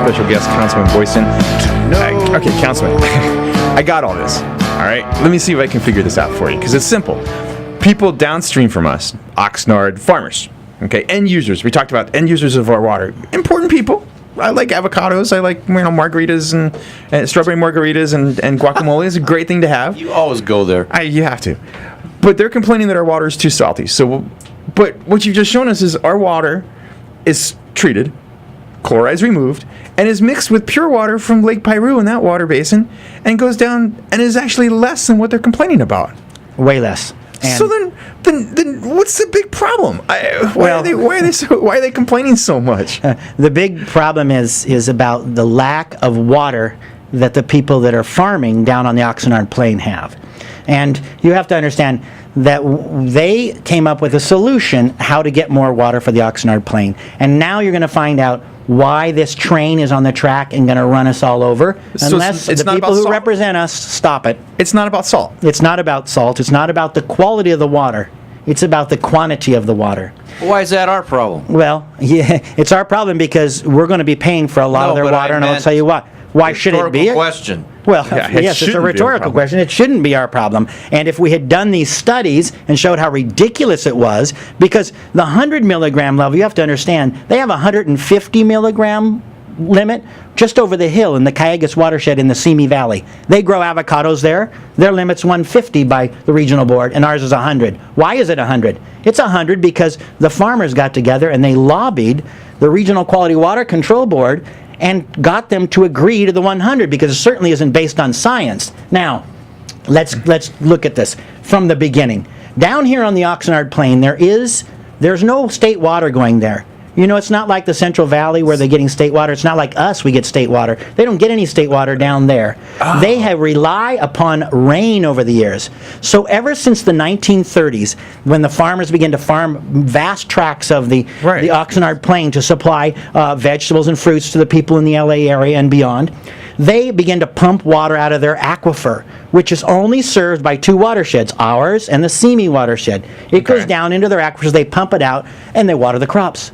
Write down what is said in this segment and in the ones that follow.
special guest, Councilman Boyson. Okay, Councilman, I got all this. All right, let me see if I can figure this out for you, because it's simple. People downstream from us, Oxnard farmers, okay, end users. We talked about end users of our water. Important people. I like avocados. I like margaritas and strawberry margaritas and guacamole. It's a great thing to have. You always go there. You have to. But they're complaining that our water is too salty. But what you've just shown us is our water is treated, chloride's removed, and is mixed with pure water from Lake Piru in that water basin, and goes down and is actually less than what they're complaining about. Way less. And so then what's the big problem? Why are they complaining so much? The big problem is about the lack of water that the people that are farming down on the Oxnard Plain have. And you have to understand that they came up with a solution how to get more water for the Oxnard Plain. And now you're going to find out why this train is on the track and going to run us all over, unless the people who represent us stop it. It's not about salt. It's not about salt. It's not about the quality of the water. It's about the quantity of the water. Why is that our problem? Well, yeah, it's our problem because we're going to be paying for a lot of their water, and I'll tell you what. Why should it be? Question. Well, yes, it's a rhetorical question. It shouldn't be our problem. And if we had done these studies and showed how ridiculous it was, because the 100 milligram level, you have to understand, they have a 150 milligram limit just over the hill in the Cayugas watershed in the Simi Valley. They grow avocados there. Their limit's 150 by the regional board, and ours is 100. Why is it 100? It's 100 because the farmers got together and they lobbied the Regional Quality Water Control Board and got them to agree to the 100, because it certainly isn't based on science. Now, let's look at this from the beginning. Down here on the Oxnard Plain, there's no state water going there. You know, it's not like the Central Valley where they're getting state water. It's not like us, we get state water. They don't get any state water down there. Oh. They have relied upon rain over the years. So ever since the 1930s, when the farmers began to farm vast tracts of the Oxnard Plain to supply vegetables and fruits to the people in the LA area and beyond, they began to pump water out of their aquifer, which is only served by two watersheds, ours and the Simi watershed. It goes down into their aquifers, they pump it out, and they water the crops.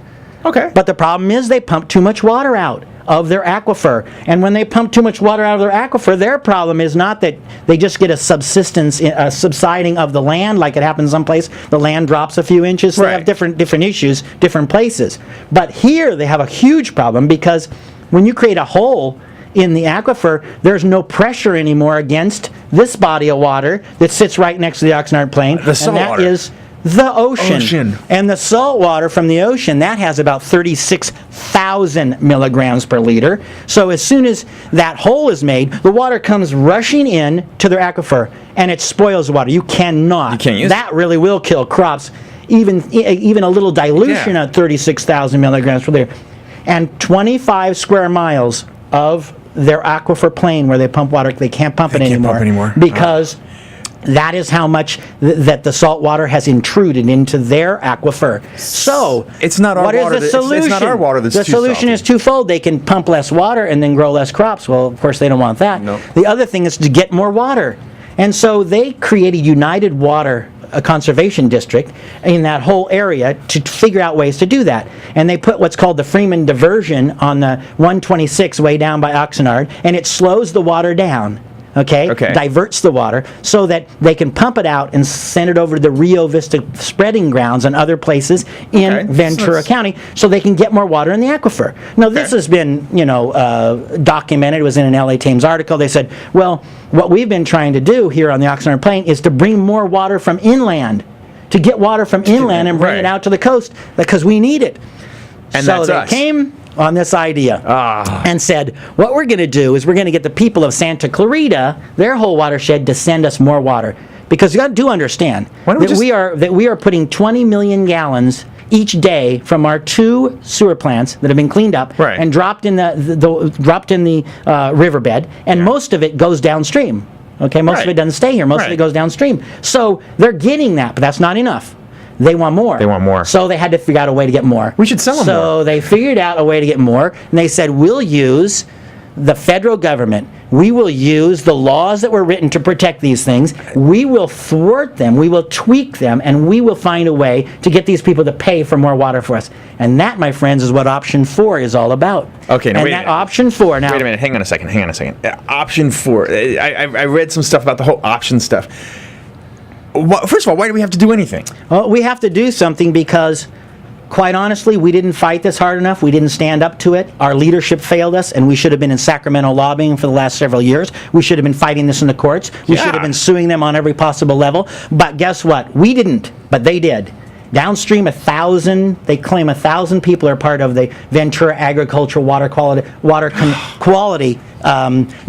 Okay. But the problem is they pump too much water out of their aquifer. And when they pump too much water out of their aquifer, their problem is not that they just get a subsiding of the land like it happens someplace. The land drops a few inches. So they have different issues, different places. But here they have a huge problem, because when you create a hole in the aquifer, there's no pressure anymore against this body of water that sits right next to the Oxnard Plain. The salt water. That is the ocean. And the salt water from the ocean, that has about 36,000 milligrams per liter. So as soon as that hole is made, the water comes rushing in to their aquifer, and it spoils the water. You can't use that. Really will kill crops. Even a little dilution at 36,000 milligrams per liter. And 25 square miles of their aquifer plain where they pump water, they can't pump it anymore. Because that is how much that the salt water has intruded into their aquifer. So, it's not our what water. Is the solution? It's not our water that's the too solution salty. is twofold. They can pump less water and then grow less crops. Well, of course, they don't want that. No. The other thing is to get more water. And so they created United Water, a conservation district in that whole area, to figure out ways to do that. And they put what's called the Freeman diversion on the 126 way down by Oxnard, and it slows the water down. Okay? Diverts the water so that they can pump it out and send it over to the Rio Vista spreading grounds and other places in Ventura County, so they can get more water in the aquifer. Now, this has been, documented. It was in an LA Times article. They said, well, what we've been trying to do here on the Oxnard Plain is to bring more water from inland, to get water from inland and bring it out to the coast, because we need it. And so they came on this idea and said, what we're going to do is we're going to get the people of Santa Clarita, their whole watershed, to send us more water. Because you do understand that we are putting 20 million gallons each day from our two sewer plants that have been cleaned up and dropped in the riverbed, and most of it goes downstream. Okay, most of it doesn't stay here. Most of it goes downstream. So they're getting that, but that's not enough. They want more. So they had to figure out a way to get more. We should sell them more. So they figured out a way to get more, and they said, we'll use the federal government We will use the laws that were written to protect these things. We will thwart them. We will tweak them, and we will find a way to get these people to pay for more water for us. And that, my friends, is what option 4 is all about. Okay, now and wait a that minute. option 4 now. Wait a minute. Hang on a second. Option 4. I read some stuff about the whole option stuff. First of all, why do we have to do anything? Well, we have to do something because, quite honestly, we didn't fight this hard enough. We didn't stand up to it. Our leadership failed us, and we should have been in Sacramento lobbying for the last several years. We should have been fighting this in the courts. We should have been suing them on every possible level. But guess what? We didn't, but they did. Downstream, they claim 1,000 people are part of the Ventura Agricultural Water Quality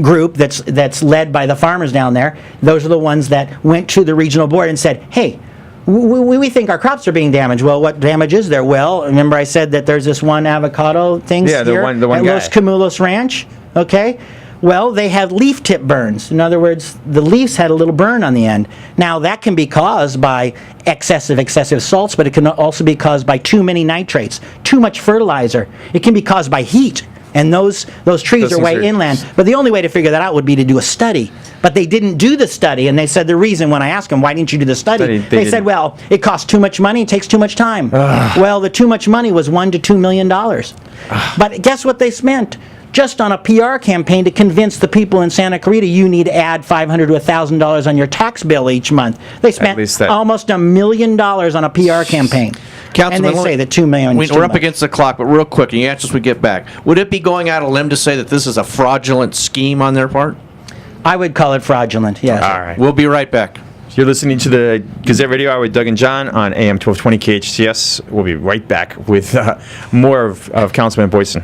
group that's led by the farmers down there. Those are the ones that went to the regional board and said, hey, we think our crops are being damaged. Well, what damage is there? Well, remember I said that there's this one avocado thing the one at guy. Los Camulos Ranch, okay? Well, they had leaf tip burns. In other words, the leaves had a little burn on the end. Now, that can be caused by excessive salts, but it can also be caused by too many nitrates, too much fertilizer. It can be caused by heat, and those trees are way inland. But the only way to figure that out would be to do a study. But they didn't do the study, and they said the reason, when I asked them, why didn't you do the study? They said, well, it costs too much money, it takes too much time. Well, the too much money was $1 to $2 million. But guess what they spent? Just on a PR campaign to convince the people in Santa Clarita you need to add $500 to $1,000 on your tax bill each month. They spent almost $1 million on a PR campaign. Councilman, and they say that $2 million is too we're up much. against the clock, but real quick, and you answer as we get back. Would it be going out on a limb to say that this is a fraudulent scheme on their part? I would call it fraudulent, yes. All right. We'll be right back. You're listening to the Gazette Radio Hour with Doug and John on AM 1220 KHTS. We'll be right back with more of Councilman Boyson.